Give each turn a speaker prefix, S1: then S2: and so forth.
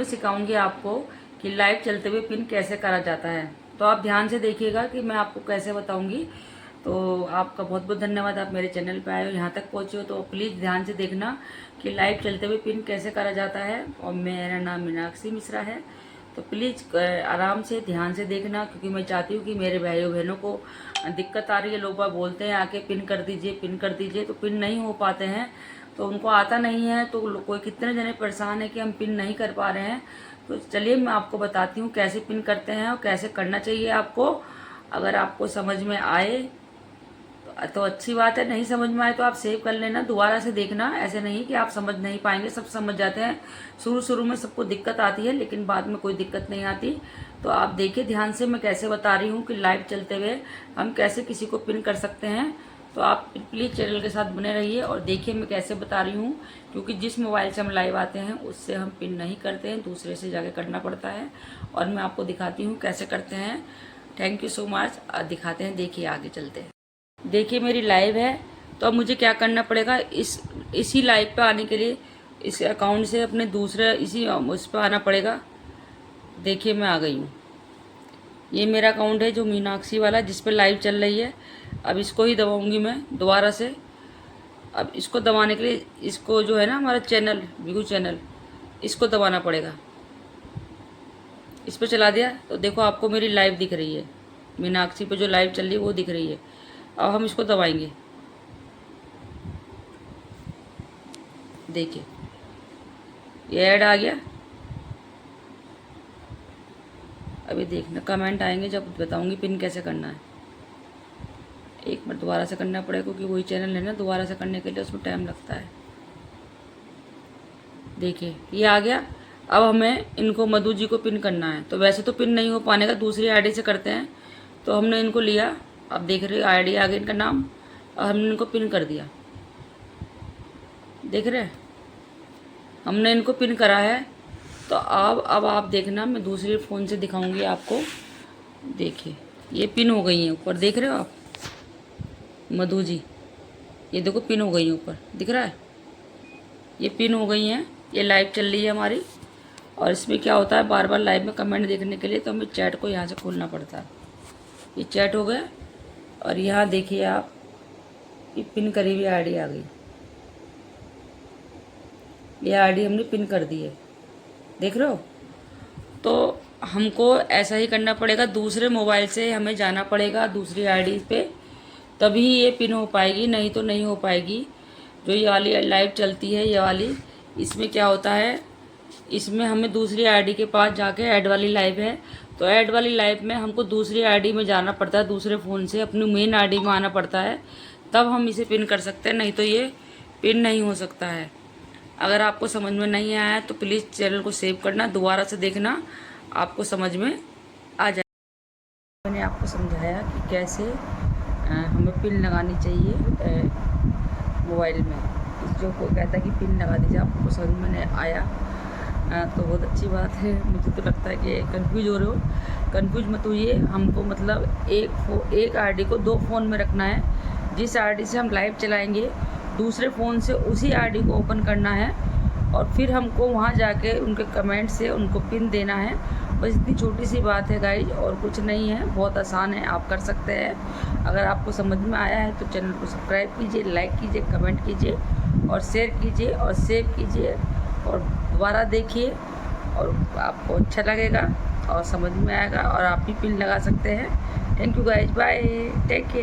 S1: मैं सिखाऊंगी आपको कि लाइव चलते हुए पिन कैसे करा जाता है। तो आप ध्यान से देखिएगा कि मैं आपको कैसे बताऊंगी। तो आपका बहुत बहुत धन्यवाद, आप मेरे चैनल पे आए हो, यहाँ तक पहुँचे हो, तो प्लीज़ ध्यान से देखना कि लाइव चलते हुए पिन कैसे करा जाता है। और मेरा नाम मीनाक्षी मिश्रा है। तो प्लीज़ आराम से ध्यान से देखना, क्योंकि मैं चाहती हूँ कि मेरे भाइयों बहनों को दिक्कत आ रही है। लोग बाग बोलते हैं आके पिन कर दीजिए, पिन कर दीजिए, तो पिन नहीं हो पाते हैं, तो उनको आता नहीं है। तो कोई कितने जने परेशान है कि हम पिन नहीं कर पा रहे हैं। तो चलिए मैं आपको बताती हूँ कैसे पिन करते हैं और कैसे करना चाहिए आपको। अगर आपको समझ में आए तो अच्छी बात है, नहीं समझ में आए तो आप सेव कर लेना, दोबारा से देखना। ऐसे नहीं कि आप समझ नहीं पाएंगे, सब समझ जाते हैं। शुरू शुरू में सबको दिक्कत आती है, लेकिन बाद में कोई दिक्कत नहीं आती। तो आप देखिए ध्यान से मैं कैसे बता रही हूँ कि लाइव चलते हुए हम कैसे किसी को पिन कर सकते हैं। तो आप प्लीज़ चैनल के साथ बने रहिए और देखिए मैं कैसे बता रही हूँ, क्योंकि जिस मोबाइल से हम लाइव आते हैं उससे हम पिन नहीं करते हैं, दूसरे से जाके करना पड़ता है। और मैं आपको दिखाती हूँ कैसे करते हैं। Thank you so much. दिखाते हैं, देखिए आगे चलते हैं। देखिए मेरी लाइव है। तो अब मुझे क्या करना पड़ेगा, इसी लाइव पे आने के लिए इस अकाउंट से अपने दूसरे इसी उस पर आना पड़ेगा। देखिए मैं आ गई हूँ। ये मेरा अकाउंट है जो मीनाक्षी वाला, जिस पे लाइव चल रही है। अब इसको ही दबाऊंगी मैं दोबारा से। अब इसको दबाने के लिए इसको जो है ना हमारा चैनल व्यू चैनल, इसको दबाना पड़ेगा। इस पर चला दिया तो देखो आपको मेरी लाइव दिख रही है, मीनाक्षी पे जो लाइव चल रही है वो दिख रही है। अब हम इसको दबाएंगे, देखिए ये ऐड आ गया। अभी देखना कमेंट आएंगे जब बताऊंगी पिन कैसे करना है। एक बार दोबारा से करना पड़ेगा, क्योंकि वही चैनल है ना, दोबारा से करने के लिए उसमें टाइम लगता है। देखिए ये आ गया। अब हमें इनको मधु जी को पिन करना है। तो वैसे तो पिन नहीं हो पाने का, दूसरी आईडी से करते हैं। तो हमने इनको लिया, अब देख रहे हो आईडी आ गई इनका नाम, और हमने इनको पिन कर दिया। देख रहे हैं हमने इनको पिन करा है। तो अब आप देखना, मैं दूसरे फ़ोन से दिखाऊंगी आपको। देखिए ये पिन हो गई है ऊपर, देख रहे हो आप मधु जी, ये देखो पिन हो गई है ऊपर, दिख रहा है ये पिन हो गई हैं। ये लाइव चल रही है हमारी। और इसमें क्या होता है, बार बार लाइव में कमेंट देखने के लिए तो हमें चैट को यहाँ से खोलना पड़ता है। ये चैट हो गया। और यहाँ देखिए आप, ये पिन करी हुई आईडी आ गई। ये आईडी हमने पिन कर दी है, देख रहे हो। तो हमको ऐसा ही करना पड़ेगा, दूसरे मोबाइल से हमें जाना पड़ेगा दूसरी आईडी पे, तभी ये पिन हो पाएगी, नहीं तो नहीं हो पाएगी। जो ये वाली लाइव चलती है, ये वाली, इसमें क्या होता है, इसमें हमें दूसरी आईडी के पास जाके ऐड वाली लाइव है, तो ऐड वाली लाइव में हमको दूसरी आईडी में जाना पड़ता है, दूसरे फ़ोन से अपनी मेन आईडी में आना पड़ता है, तब हम इसे पिन कर सकते हैं, नहीं तो ये पिन नहीं हो सकता है। अगर आपको समझ में नहीं आया है तो प्लीज़ चैनल को सेव करना, दोबारा से देखना, आपको समझ में आ जाए। मैंने आपको समझाया कि कैसे हमें पिन लगानी चाहिए मोबाइल में। जो कोई कहता है कि पिन लगा दीजिए, आपको समझ में नहीं आया तो बहुत अच्छी बात है। मुझे तो लगता है कि कंफ्यूज हो रहे हो, कंफ्यूज मत होइए। हमको मतलब एक आईडी को दो फ़ोन में रखना है। जिस आईडी से हम लाइव चलाएंगे दूसरे फ़ोन से उसी आईडी को ओपन करना है, और फिर हमको वहाँ जाके उनके कमेंट से उनको पिन देना है। बस इतनी छोटी सी बात है गाइज, और कुछ नहीं है, बहुत आसान है, आप कर सकते हैं। अगर आपको समझ में आया है तो चैनल को सब्सक्राइब कीजिए, लाइक कीजिए, कमेंट कीजिए और शेयर कीजिए और सेव कीजिए और दोबारा देखिए, और आपको अच्छा लगेगा और समझ में आएगा और आप भी पिन लगा सकते हैं। Thank you guys, bye, take care.